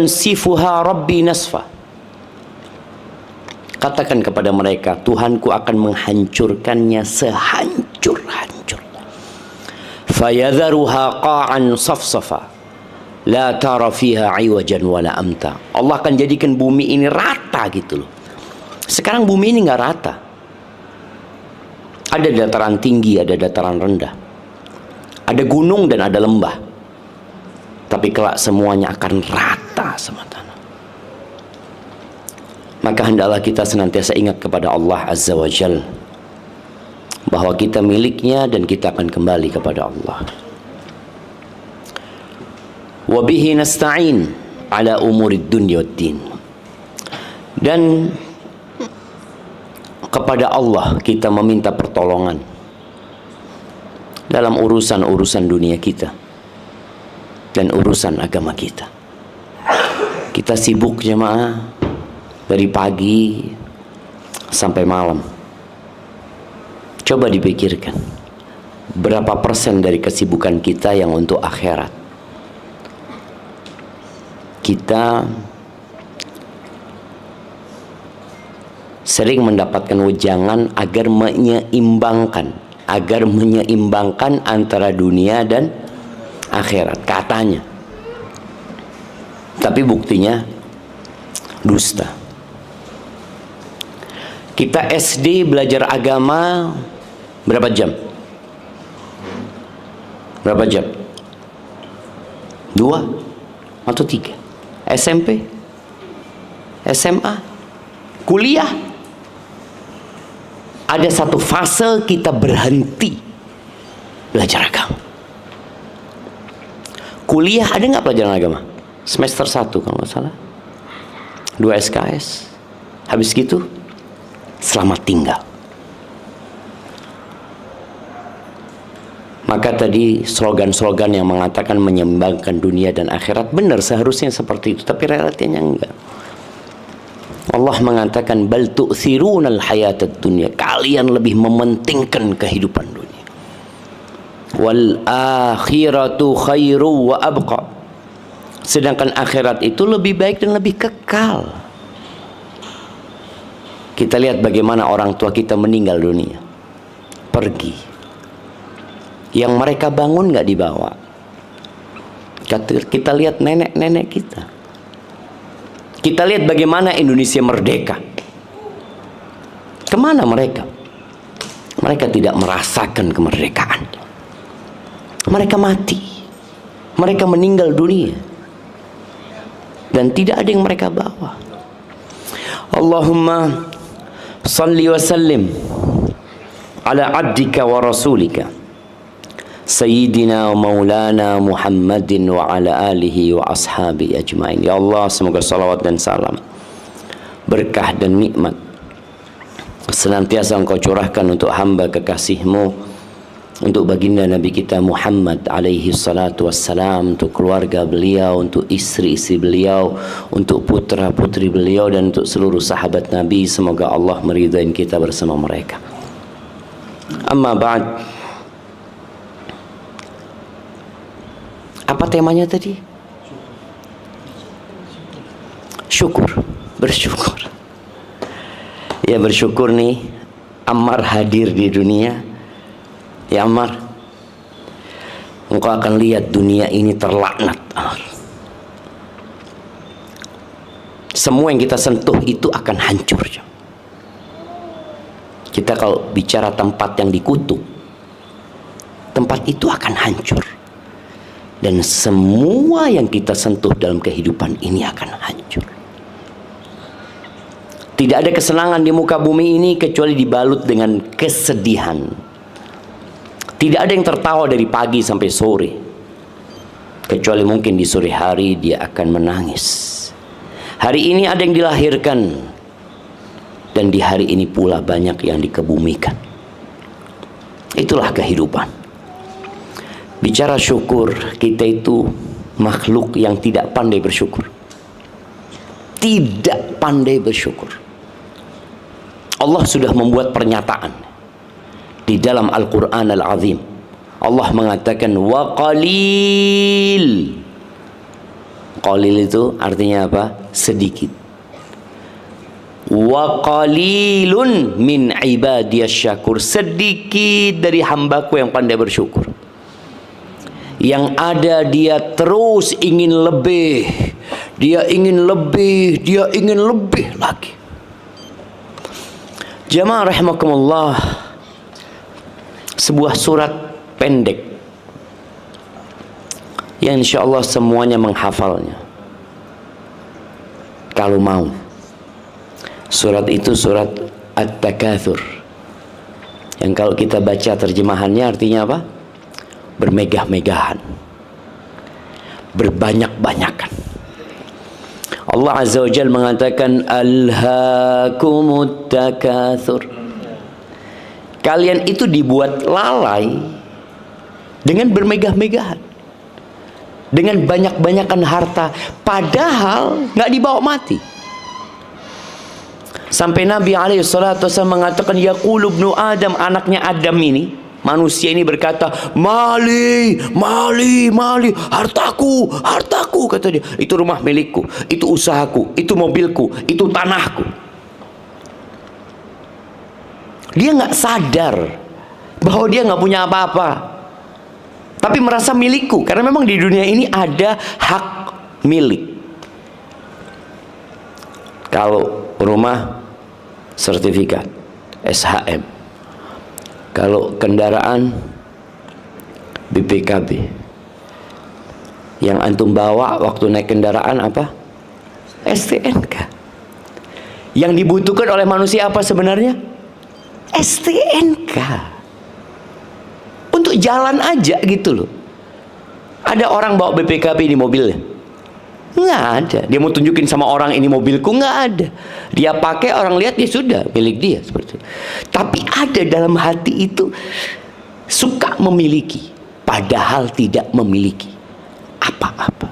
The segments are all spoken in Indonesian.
Sifuha Rabbi nasfa. Katakan kepada mereka, Tuhanku akan menghancurkannya sehancur-hancurnya. Fayadharuha qa'an safsafa la tara fiha iwajan wala amta. Allah akan jadikan bumi ini rata gitu loh. Sekarang bumi ini nggak rata. Ada dataran tinggi, ada dataran rendah. Ada gunung dan ada lembah. Tapi kelak semuanya akan rata sama tanah. Maka hendaklah kita senantiasa ingat kepada Allah Azza wa Jal, bahwa kita miliknya dan kita akan kembali kepada Allah. Wa bihi nasta'in ala umurid dunya waddin. Dan kepada Allah kita meminta pertolongan dalam urusan-urusan dunia kita dan urusan agama kita. Kita sibuk jemaah dari pagi sampai malam. Coba dipikirkan, berapa persen dari kesibukan kita yang untuk akhirat? Kita sering mendapatkan wejangan agar menyeimbangkan antara dunia dan akhirat katanya, tapi buktinya dusta. Kita SD belajar agama berapa jam? Berapa jam? 2 atau 3? SMP? SMA? Kuliah? Ada satu fase kita berhenti belajar agama. Kuliah ada nggak pelajaran agama? Semester 1 kalau nggak salah, 2 SKS. Habis gitu selamat tinggal. Maka tadi slogan-slogan yang mengatakan menyeimbangkan dunia dan akhirat, benar seharusnya seperti itu, tapi realitanya enggak. Allah mengatakan bal tu'thirunal hayatad dunya, kalian lebih mementingkan kehidupan dunia. Wal akhiratu khairu wa abqa, sedangkan akhirat itu lebih baik dan lebih kekal. Kita lihat bagaimana orang tua kita meninggal dunia, pergi, yang mereka bangun nggak dibawa. Kita lihat nenek-nenek kita. Kita lihat bagaimana Indonesia merdeka. Kemana mereka? Mereka tidak merasakan kemerdekaan. Mereka mati. Mereka meninggal dunia. Dan tidak ada yang mereka bawa. Allahumma salli wa sallim ala abdika wa rasulika Sayyidina wa maulana Muhammadin wa ala alihi wa ashabi ajmain. Ya Allah, semoga salawat dan salam, berkah dan nikmat senantiasa Engkau curahkan untuk hamba kekasih-Mu, untuk baginda Nabi kita Muhammad alaihi salatu wassalam, untuk keluarga beliau, untuk istri-istri beliau, untuk putra-putri beliau, dan untuk seluruh sahabat Nabi. Semoga Allah meridai kita bersama mereka. Amma ba'd. Apa temanya tadi? Syukur, bersyukur. Ya, bersyukur nih Ammar hadir di dunia. Ya Ammar, engkau akan lihat dunia ini terlaknat. Semua yang kita sentuh itu akan hancur. Kita kalau bicara tempat yang dikutuk, tempat itu akan hancur. Dan semua yang kita sentuh dalam kehidupan ini akan hancur. Tidak ada kesenangan di muka bumi ini kecuali dibalut dengan kesedihan. Tidak ada yang tertawa dari pagi sampai sore, kecuali mungkin di sore hari dia akan menangis. Hari ini ada yang dilahirkan, dan di hari ini pula banyak yang dikebumikan. Itulah kehidupan. Bicara syukur, kita itu makhluk yang tidak pandai bersyukur. Tidak pandai bersyukur. Allah sudah membuat pernyataan di dalam Al-Quran Al-Azim. Allah mengatakan wa qalil Qalil itu artinya apa? Sedikit. Wa qalilun min ibadiyas syakur. Sedikit dari hambaku yang pandai bersyukur. Yang ada dia terus ingin lebih. Dia ingin lebih, dia ingin lebih lagi. Jamaah rahimakumullah, sebuah surat pendek yang insyaallah semuanya menghafalnya kalau mau. Surat itu surat At-Takatsur, yang kalau kita baca terjemahannya artinya apa? Bermegah-megahan, berbanyak-banyakan. Allah Azza wa Jalla mengatakan alhaakumut takatsur. Kalian itu dibuat lalai dengan bermegah-megahan, dengan banyak-banyakan harta, padahal nggak dibawa mati. Sampai Nabi alaihissalatu wasallam mengatakan yaqulu ibnu Adam, anaknya Adam ini, manusia ini berkata, mali, mali, mali, hartaku, hartaku, kata dia. Itu rumah milikku, itu usahaku, itu mobilku, itu tanahku. Dia nggak sadar bahwa dia nggak punya apa-apa, tapi merasa milikku, karena memang di dunia ini ada hak milik. Kalau rumah, sertifikat SHM. Kalau kendaraan, BPKB. Yang antum bawa waktu naik kendaraan apa? STNK. Yang dibutuhkan oleh manusia apa sebenarnya? STNK. Untuk jalan aja gitu loh. Ada orang bawa BPKB di mobilnya? Nggak ada. Dia mau tunjukin sama orang ini mobilku, nggak ada. Dia pakai, orang lihat, ya sudah milik dia seperti itu. Tapi ada dalam hati itu suka memiliki, padahal tidak memiliki apa-apa.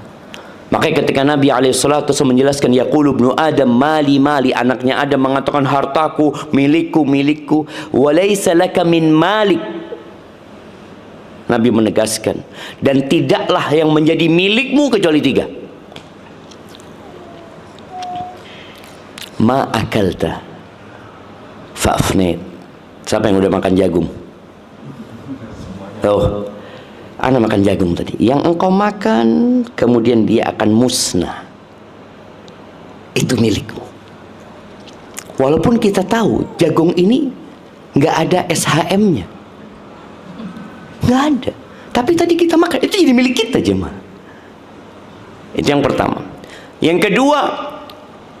Makanya ketika Nabi alaihissalatu menjelaskan yaqulu ibnu Adam mali mali, anaknya Adam mengatakan hartaku, milikku, milikku, walaysa laka min malik. Nabi menegaskan, dan tidaklah yang menjadi milikmu kecuali tiga. Ma akalta fa'afnit. Siapa yang udah makan jagung? Oh, ana makan jagung tadi. Yang engkau makan kemudian dia akan musnah, itu milikmu. Walaupun kita tahu jagung ini nggak ada SHM-nya, nggak ada, tapi tadi kita makan, itu jadi milik kita jemaah. Itu yang pertama. Yang kedua,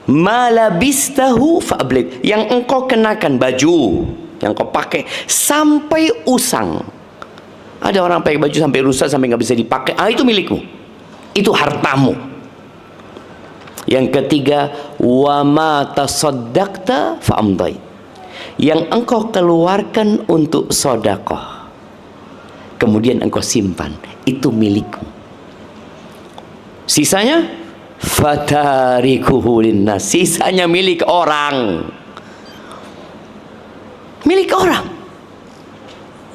malabistahu fa'ablik, yang engkau kenakan, baju yang kau pakai sampai usang. Ada orang pakai baju sampai rusak, sampai nggak bisa dipakai, itu milikmu, itu hartamu. Yang ketiga, wa ma tasaddaqta fa'amdai, yang engkau keluarkan untuk sedekah kemudian engkau simpan, itu milikmu. Sisanya fatarikuhu linnas, sisanya milik orang. Milik orang.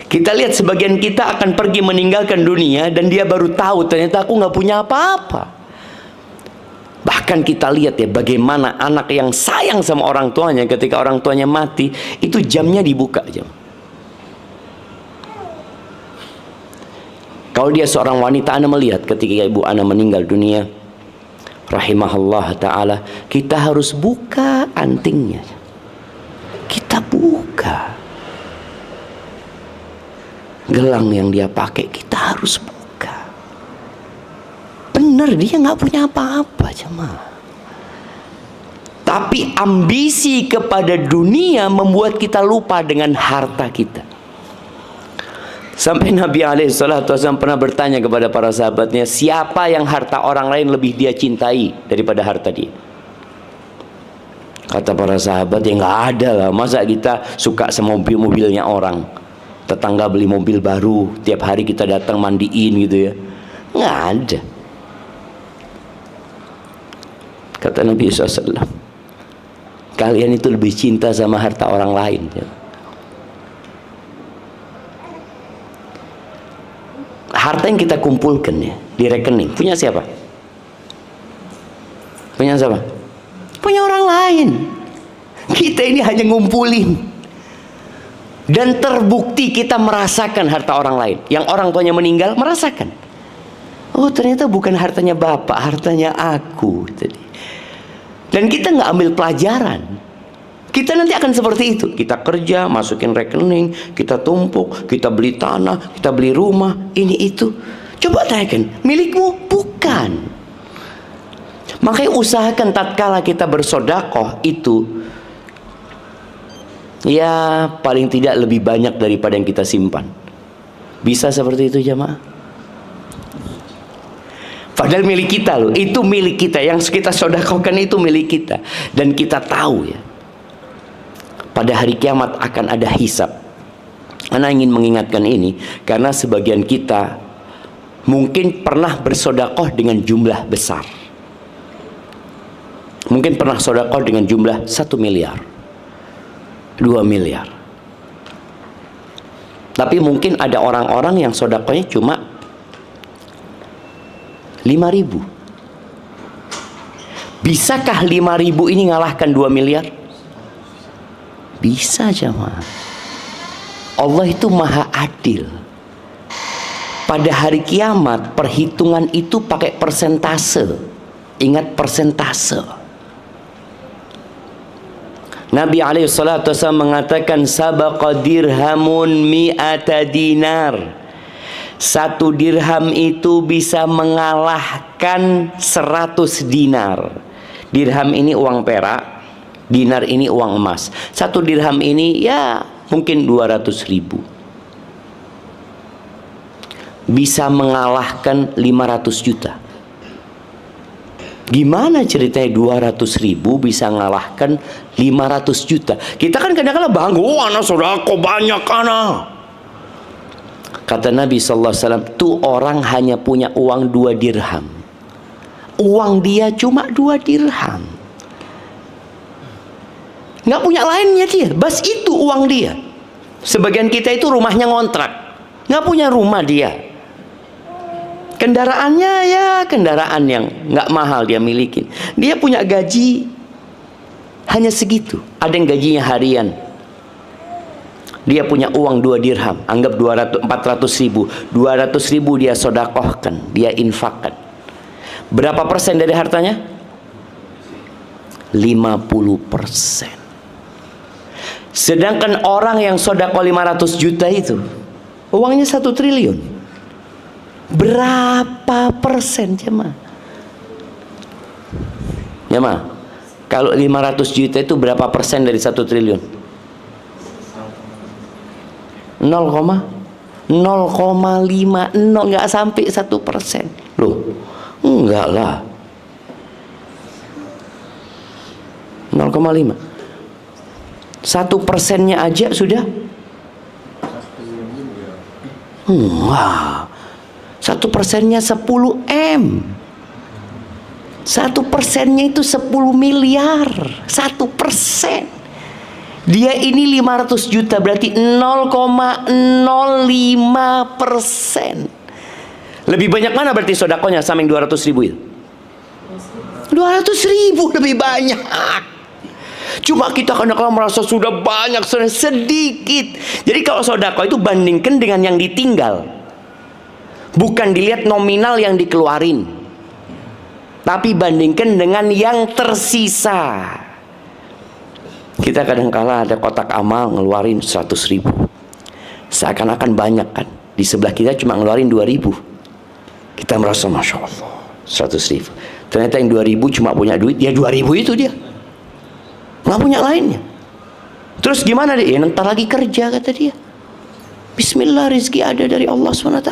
Kita lihat sebagian kita akan pergi meninggalkan dunia dan dia baru tahu ternyata aku nggak punya apa-apa. Bahkan kita lihat ya bagaimana anak yang sayang sama orang tuanya, ketika orang tuanya mati itu jamnya dibuka jam. Kalau dia seorang wanita, Anda melihat ketika ibu Anda meninggal dunia, rahimahullah ta'ala, kita harus buka antingnya. Kita buka. Gelang yang dia pakai, kita harus buka. Benar, dia nggak punya apa-apa, jemaah. Tapi ambisi kepada dunia membuat kita lupa dengan harta kita. Sampai Nabi SAW pernah bertanya kepada para sahabatnya, siapa yang harta orang lain lebih dia cintai daripada harta dia? Kata para sahabat, ya nggak ada lah, masa kita suka sama mobil-mobilnya orang, tetangga beli mobil baru, tiap hari kita datang mandiin gitu ya, nggak ada. Kata Nabi SAW, kalian itu lebih cinta sama harta orang lain ya. Harta yang kita kumpulkan ya di rekening punya siapa? Punya siapa? Punya orang lain. Kita ini hanya ngumpulin. Dan terbukti kita merasakan harta orang lain. Yang orang tuanya meninggal, merasakan. Oh, ternyata bukan hartanya bapak, hartanya aku. Dan kita nggak ambil pelajaran. Kita nanti akan seperti itu. Kita kerja, masukin rekening, kita tumpuk, kita beli tanah, kita beli rumah, ini itu. Coba tanyakan, milikmu? Bukan. Makanya usahakan tatkala kita bersedekah itu, ya paling tidak lebih banyak daripada yang kita simpan. Bisa seperti itu jamaah? Padahal milik kita loh, itu milik kita. Yang kita sedekahkan itu milik kita. Dan kita tahu ya, pada hari kiamat akan ada hisab. Ana ingin mengingatkan ini karena sebagian kita mungkin pernah bersedekah dengan jumlah besar. Mungkin pernah sedekah dengan jumlah 1 miliar, 2 miliar. Tapi mungkin ada orang-orang yang sedekahnya cuma 5.000. Bisakah 5.000 ini ngalahkan 2 miliar? Bisa jemaah. Allah itu maha adil. Pada hari kiamat perhitungan itu pakai persentase. Ingat persentase. Nabi SAW mengatakan sabaqa dirhamun mi'ata dinar. 1 dirham itu bisa mengalahkan 100 dinar. Dirham ini uang perak, dinar ini uang emas. 1 dirham ini ya mungkin 200.000. Bisa mengalahkan 500 juta. Gimana ceritanya 200.000 bisa mengalahkan 500 juta? Kita kan kadang-kadang bangga, oh anak sodako banyak anak. Kata Nabi SAW, tuh orang hanya punya uang 2 dirham. Uang dia cuma 2 dirham. Nggak punya lainnya dia, bas itu uang dia. Sebagian kita itu rumahnya ngontrak, nggak punya rumah dia. Kendaraannya ya kendaraan yang nggak mahal dia milikin. Dia punya gaji hanya segitu. Ada yang gajinya harian. Dia punya uang 2 dirham, anggap 400.000. 200.000 dia sedekahkan, dia infakkan. Berapa persen dari hartanya? 50%. Sedangkan orang yang sedekah 500 juta itu uangnya 1 triliun. Berapa persen jemaah? Jemaah, kalau 500 juta itu berapa persen dari 1 triliun? 0,05, nggak sampai 1%. Loh, enggak lah. 0,5. 1%-nya aja sudah. Wah, 1%-nya 10 M. 1%-nya itu 10 miliar. 1%. Dia ini 500 juta berarti 0,05%. Lebih banyak mana berarti sedekahnya sama yang 200.000 itu? 200.000 lebih banyak. Cuma kita kadang-kadang merasa sudah banyak, sedikit. Jadi kalau sedekah itu bandingkan dengan yang ditinggal. Bukan dilihat nominal yang dikeluarin, tapi bandingkan dengan yang tersisa. Kita kadang-kala ada kotak amal ngeluarin 100.000, seakan-akan banyak kan. Di sebelah kita cuma ngeluarin 2.000. Kita merasa Masya Allah 100.000. Ternyata yang 2.000 cuma punya duit, ya 2.000 itu dia, nggak punya lainnya. Terus gimana dia? Ya, ntar lagi kerja kata dia. Bismillah, rezeki ada dari Allah SWT.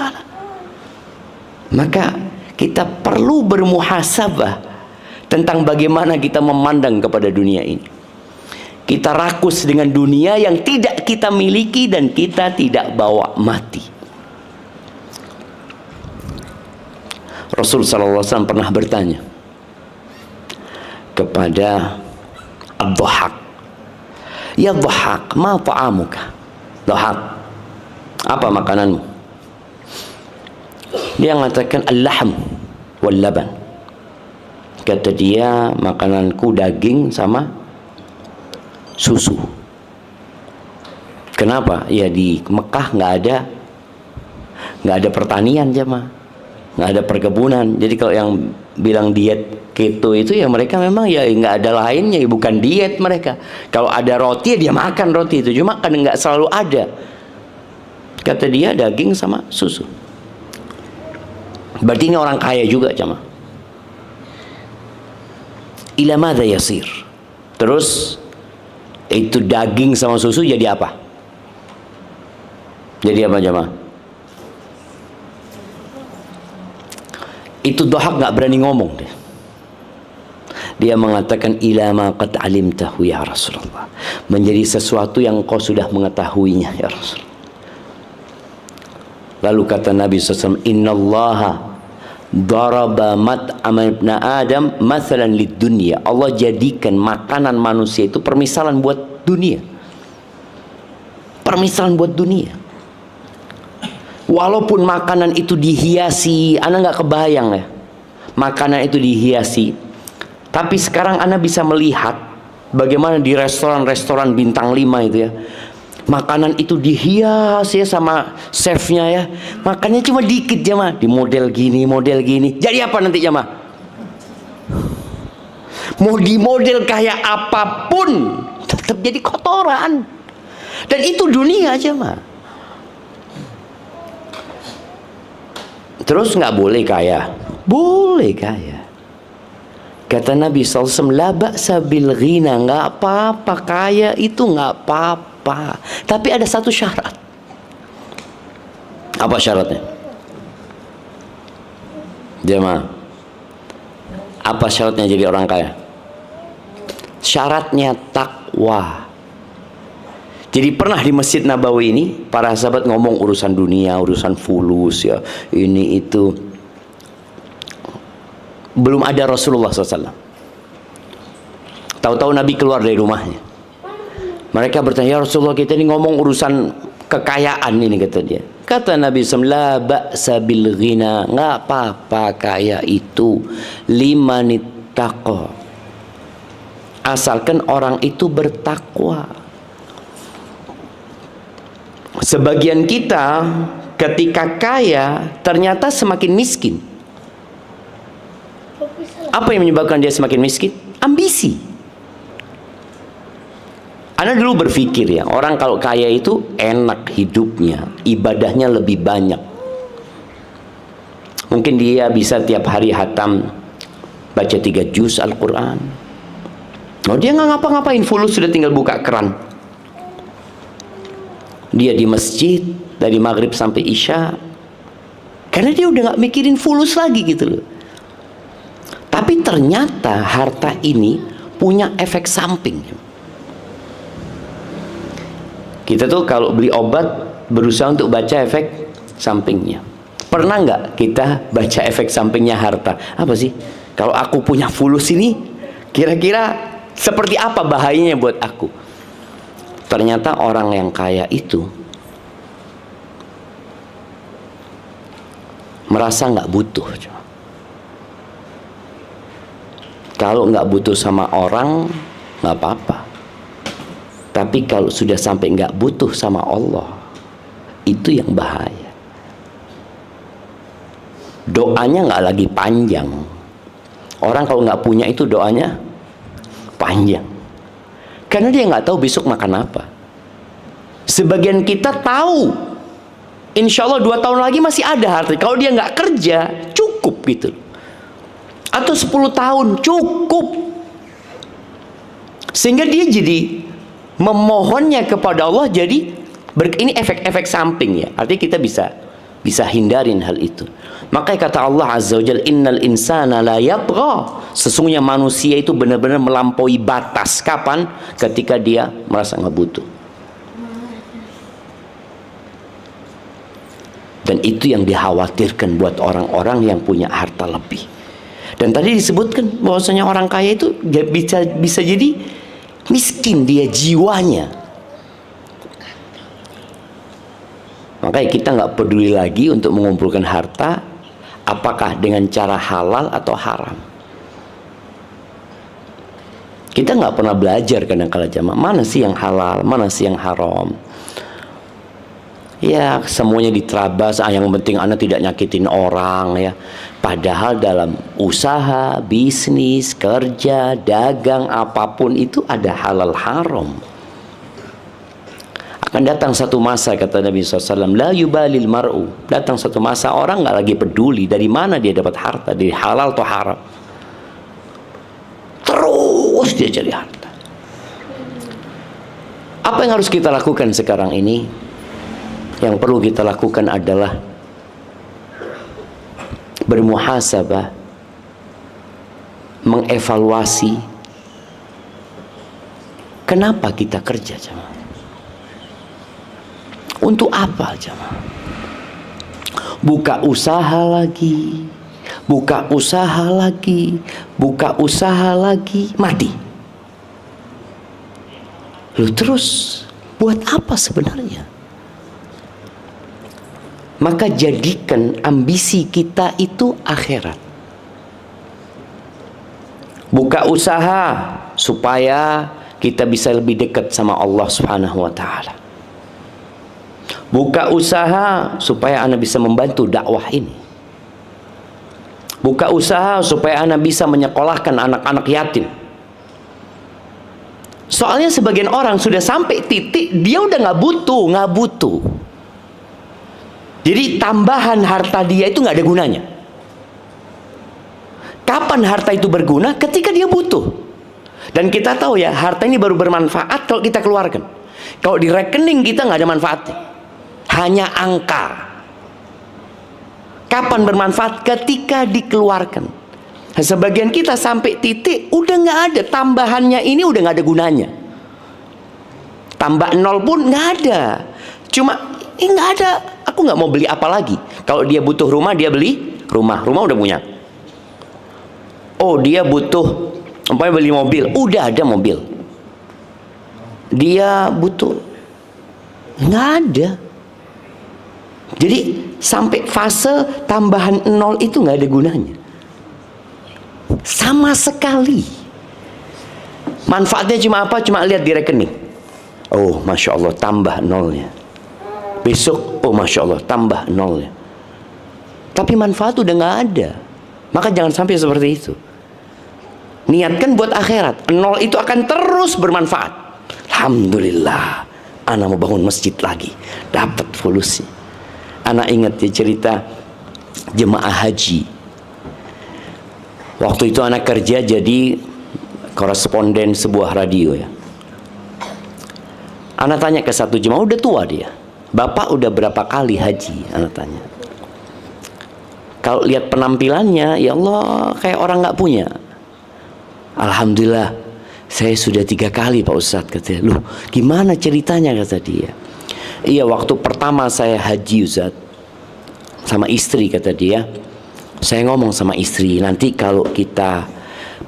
Maka kita perlu bermuhasabah tentang bagaimana kita memandang kepada dunia ini. Kita rakus dengan dunia yang tidak kita miliki dan kita tidak bawa mati. Rasul SAW pernah bertanya kepada Ad-Dhahhak, ya Dhahhak, ma ta'amuka? Dhahhak, apa makananmu? Dia mengatakan al-lahm wal laban, Kata dia, makananku daging sama susu. Kenapa? Ya di Mekah nggak ada pertanian, jemaah, nggak ada perkebunan. Jadi kalau yang bilang diet keto itu ya mereka memang ya nggak ada lainnya, ya bukan diet mereka. Kalau ada roti ya dia makan roti itu, cuma kan nggak selalu ada. Kata dia daging sama susu. Berarti ini orang kaya juga, jemaah. Ila madza yasir. Terus itu daging sama susu jadi apa? Jadi apa, jemaah? Itu Dhahak nggak berani ngomong deh. Dia mengatakan ila ma qad alimtahu ya Rasulullah. Menjadi sesuatu yang kau sudah mengetahuinya ya Rasul. Lalu kata Nabi SAW, innallaha daraba mat'am ibn Adam mathalan lid dunya. Allah jadikan makanan manusia itu permisalan buat dunia. Permisalan buat dunia. Walaupun makanan itu dihiasi, ana nggak kebayang ya. Makanan itu dihiasi. Tapi sekarang ana bisa melihat bagaimana di restoran-restoran bintang 5 itu ya. Makanan itu dihias ya sama chefnya ya. Makannya cuma dikit, jemaah. Di model gini, model gini. Jadi apa nanti, jemaah? Mau di model kayak apapun tetap jadi kotoran. Dan itu dunia, jemaah. Terus nggak boleh kaya? Boleh kaya. Kata Nabi SAW, la ba'sa bil ghina, nggak apa-apa kaya itu, nggak apa-apa. Tapi ada satu syarat. Apa syaratnya? Jemaah, apa syaratnya jadi orang kaya? Syaratnya takwa. Jadi pernah di Masjid Nabawi ini para sahabat ngomong urusan dunia, urusan fulus ya, ini itu. Belum ada Rasulullah SAW. Tahu-tahu Nabi keluar dari rumahnya. Mereka bertanya, ya Rasulullah, kita ini ngomong urusan kekayaan ini, kata dia. Kata Nabi SAW, la ba'sa bil ghina, nggak apa-apa kaya itu, limanittaqa, asalkan orang itu bertakwa. Sebagian kita ketika kaya ternyata semakin miskin. Apa yang menyebabkan dia semakin miskin? Ambisi. Ana dulu berpikir ya, orang kalau kaya itu enak hidupnya, ibadahnya lebih banyak. Mungkin dia bisa tiap hari hatam, baca 3 juz Al-Quran. Oh, dia nggak ngapa-ngapain, fulus sudah tinggal buka keran. Dia di masjid dari maghrib sampai isya, karena dia udah nggak mikirin fulus lagi gitu loh. Tapi ternyata harta ini punya efek samping. Kita tuh kalau beli obat berusaha untuk baca efek sampingnya. Pernah nggak kita baca efek sampingnya harta? Apa sih? Kalau aku punya fulus ini, kira-kira seperti apa bahayanya buat aku? Ternyata orang yang kaya itu merasa nggak butuh. Kalau nggak butuh sama orang, nggak apa-apa. Tapi kalau sudah sampai nggak butuh sama Allah, itu yang bahaya. Doanya nggak lagi panjang. Orang kalau nggak punya itu doanya panjang. Karena dia nggak tahu besok makan apa. Sebagian kita tahu, insya Allah 2 tahun lagi masih ada harta. Kalau dia nggak kerja, cukup gitu. Atau 10 tahun cukup. Sehingga dia jadi memohonnya kepada Allah, jadi ini efek-efek samping ya. Artinya kita bisa hindarin hal itu. Makanya kata Allah Azza wa Jalla, innal insana la yatgha. Sesungguhnya manusia itu benar-benar melampaui batas. Kapan? Ketika dia merasa nggak butuh. Dan itu yang dikhawatirkan buat orang-orang yang punya harta lebih. Dan tadi disebutkan bahwasanya orang kaya itu bisa jadi miskin dia jiwanya. Makanya kita nggak peduli lagi untuk mengumpulkan harta, apakah dengan cara halal atau haram. Kita nggak pernah belajar kadang-kala jamaah, mana sih yang halal, mana sih yang haram. Ya semuanya diterabas, yang penting anak tidak nyakitin orang ya. Padahal dalam usaha, bisnis, kerja, dagang, apapun itu ada halal haram. Akan datang satu masa, kata Nabi SAW, la yubalil mar'u, datang satu masa orang nggak lagi peduli dari mana dia dapat harta, dari halal atau haram. Terus dia cari harta. Apa yang harus kita lakukan sekarang ini? Yang perlu kita lakukan adalah bermuhasabah, mengevaluasi kenapa kita kerja, jemaah. Untuk apa, jemaah? Buka usaha lagi, buka usaha lagi, buka usaha lagi, mati. Lalu terus buat apa sebenarnya? Maka jadikan ambisi kita itu akhirat. Buka usaha supaya kita bisa lebih dekat sama Allah Subhanahu wa taala. Buka usaha supaya Anda bisa membantu dakwah ini. Buka usaha supaya Anda bisa menyekolahkan anak-anak yatim. Soalnya sebagian orang sudah sampai titik dia udah nggak butuh. Jadi tambahan harta dia itu nggak ada gunanya. Kapan harta itu berguna? Ketika dia butuh. Dan kita tahu ya, harta ini baru bermanfaat kalau kita keluarkan. Kalau di rekening kita nggak ada manfaatnya, hanya angka. Kapan bermanfaat? Ketika dikeluarkan. Sebagian kita sampai titik udah nggak ada, tambahannya ini udah nggak ada gunanya. Tambah nol pun nggak ada. Cuma nggak ada. Aku nggak mau beli apa lagi. Kalau dia butuh rumah, dia beli rumah udah punya. Oh, dia butuh umpamanya beli mobil, udah ada mobil. Dia butuh, nggak ada. Jadi sampai fase tambahan nol itu nggak ada gunanya sama sekali. Manfaatnya cuma apa? Cuma lihat di rekening. Oh, masya Allah, tambah nolnya. Besok, oh masya Allah, tambah nolnya. Tapi manfaat udah nggak ada. Maka jangan sampai seperti itu. Niatkan buat akhirat. Nol itu akan terus bermanfaat. Alhamdulillah, anak mau bangun masjid lagi, dapat solusi. Anak ingat ya cerita jemaah haji. Waktu itu anak kerja jadi koresponden sebuah radio ya. Anak tanya ke satu jemaah, udah tua dia. Bapak udah berapa kali haji? Anak tanya. Kalau lihat penampilannya, ya Allah, kayak orang nggak punya. Alhamdulillah, saya sudah 3 kali Pak Ustadz, katanya. Loh, gimana ceritanya, kata dia. Iya, waktu pertama saya haji Ustadz, sama istri, kata dia. Saya ngomong sama istri, nanti kalau kita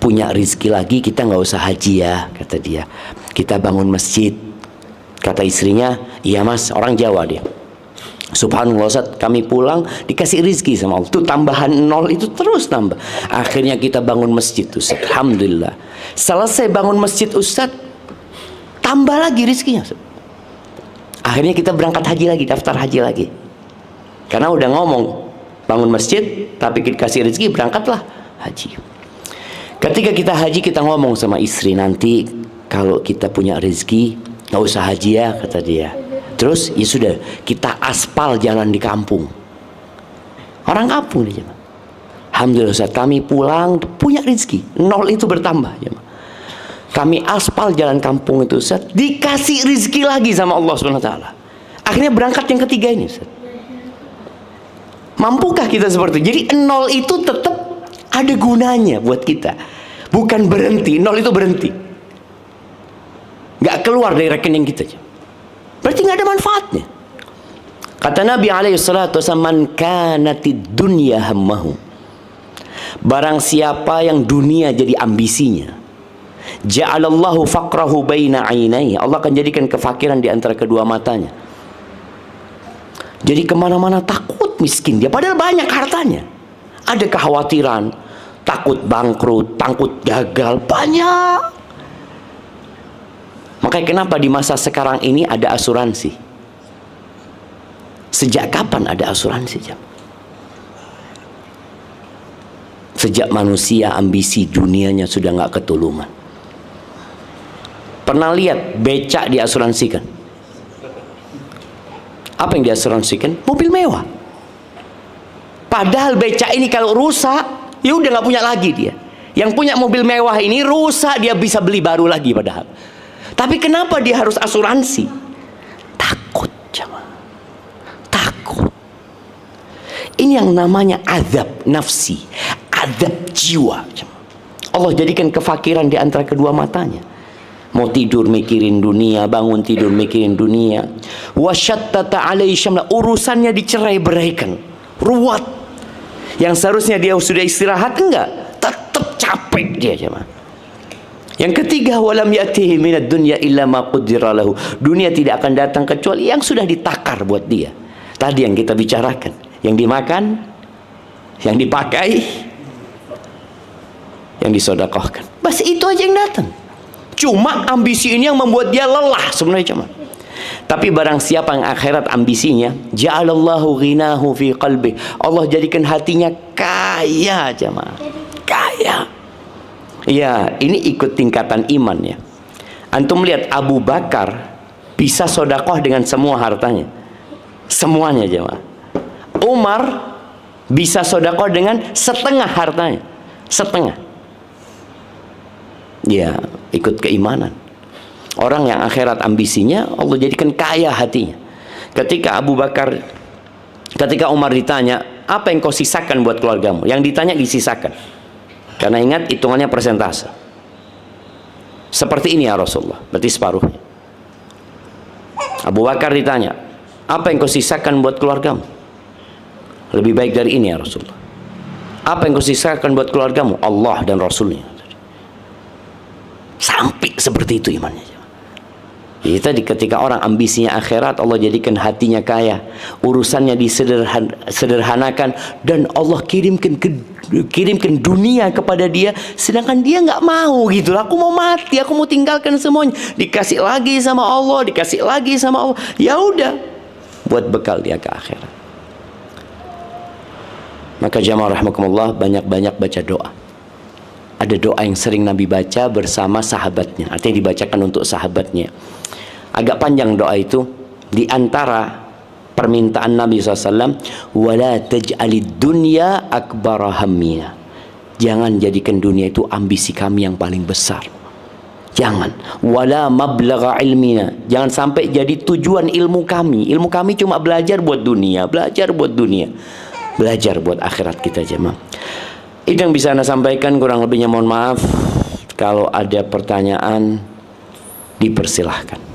punya rezeki lagi, kita nggak usah haji ya, kata dia. Kita bangun masjid. Kata istrinya, iya mas, orang Jawa dia. Subhanallah Ustaz, kami pulang dikasih rezeki sama Allah. Itu tambahan nol itu terus tambah. Akhirnya kita bangun masjid Ustaz. Alhamdulillah. Selesai bangun masjid Ustaz, tambah lagi rezekinya Ustaz. Akhirnya kita berangkat haji lagi, daftar haji lagi. Karena udah ngomong bangun masjid, tapi dikasih rezeki, berangkatlah haji. Ketika kita haji, kita ngomong sama istri, nanti kalau kita punya rezeki nggak usah haji ya, kata dia. Terus ya sudah, kita aspal jalan di kampung. Orang kampung nih, alhamdulillah Ustaz, kami pulang punya rezeki, nol itu bertambah ya. Kami aspal jalan kampung itu Ustaz, dikasih rezeki lagi sama Allah SWT. Akhirnya berangkat yang ketiga ini Ustaz. Mampukah kita seperti itu? Jadi nol itu tetap ada gunanya buat kita, bukan berhenti. Nol itu berhenti, nggak keluar dari rekening kita, berarti nggak ada manfaatnya. Kata Nabi alaihissalatu wassalam, man kanatid dunya hammahu, barang siapa yang dunia jadi ambisinya, ja'alallahu faqrahu baina ainaihi, Allah akan jadikan kefakiran di antara kedua matanya. Jadi kemana-mana takut miskin dia, padahal banyak hartanya. Ada kekhawatiran, takut bangkrut, takut gagal, banyak. Makanya kenapa di masa sekarang ini ada asuransi? Sejak kapan ada asuransi, jam? Sejak manusia ambisi dunianya sudah nggak ketulungan. Pernah lihat becak diasuransikan? Apa yang diasuransikan? Mobil mewah. Padahal becak ini kalau rusak, ya udah nggak punya lagi dia. Yang punya mobil mewah ini rusak, dia bisa beli baru lagi padahal. Tapi kenapa dia harus asuransi? Takut, jemaah. Takut. Ini yang namanya azab nafsi, azab jiwa. Allah jadikan kefakiran di antara kedua matanya. Mau tidur mikirin dunia, bangun tidur mikirin dunia. Wasyattata alaihi syamla, urusannya dicerai-beraikan, ruwet. Yang seharusnya dia sudah istirahat, enggak, tetap capek dia, jemaah. Yang ketiga, walam ya'tihi minad dunya illa ma qaddara lahu. Dunia tidak akan datang kecuali yang sudah ditakar buat dia. Tadi yang kita bicarakan, yang dimakan, yang dipakai, yang disedekahkan. Bas itu aja yang datang. Cuma ambisi ini yang membuat dia lelah sebenarnya, cuma. Tapi barang siapa yang akhirat ambisinya, ja'alallahu ghinahu fi qalbi. Allah jadikan hatinya kaya, jemaah. Kaya. Ya, ini ikut tingkatan iman ya. Antum lihat Abu Bakar bisa sodakoh dengan semua hartanya. Semuanya, jemaah. Umar bisa sodakoh dengan setengah hartanya. Setengah. Ya, ikut keimanan. Orang yang akhirat ambisinya, Allah jadikan kaya hatinya. Ketika Umar ditanya, apa yang kau sisakan buat keluargamu? Yang ditanya disisakan. Karena ingat, hitungannya persentase. Seperti ini ya Rasulullah, berarti separuhnya. Abu Bakar ditanya, apa yang kau sisakan buat keluargamu? Lebih baik dari ini ya Rasulullah. Apa yang kau sisakan buat keluargamu? Allah dan Rasulnya. Sampai seperti itu imannya. Jadi tadi ketika orang ambisinya akhirat, Allah jadikan hatinya kaya, urusannya disederhanakan, dan Allah kirimkan dunia kepada dia, sedangkan dia nggak mau gitu. Aku mau mati, aku mau tinggalkan semuanya. Dikasih lagi sama Allah, dikasih lagi sama Allah. Ya udah, buat bekal dia ke akhirat. Maka jamaah rahimakumullah, banyak-banyak baca doa. Ada doa yang sering Nabi baca bersama sahabatnya, artinya dibacakan untuk sahabatnya. Agak panjang doa itu. Di antara permintaan Nabi SAW, wala taj'alid dunya akbara hammina. Jangan jadikan dunia itu ambisi kami yang paling besar. Jangan. Wala mablagha ilmina. Jangan sampai jadi tujuan ilmu kami. Ilmu kami cuma belajar buat dunia, belajar buat dunia, belajar buat akhirat kita, jemaah. Itu yang bisa Anda sampaikan, kurang lebihnya mohon maaf. Kalau ada pertanyaan, dipersilahkan.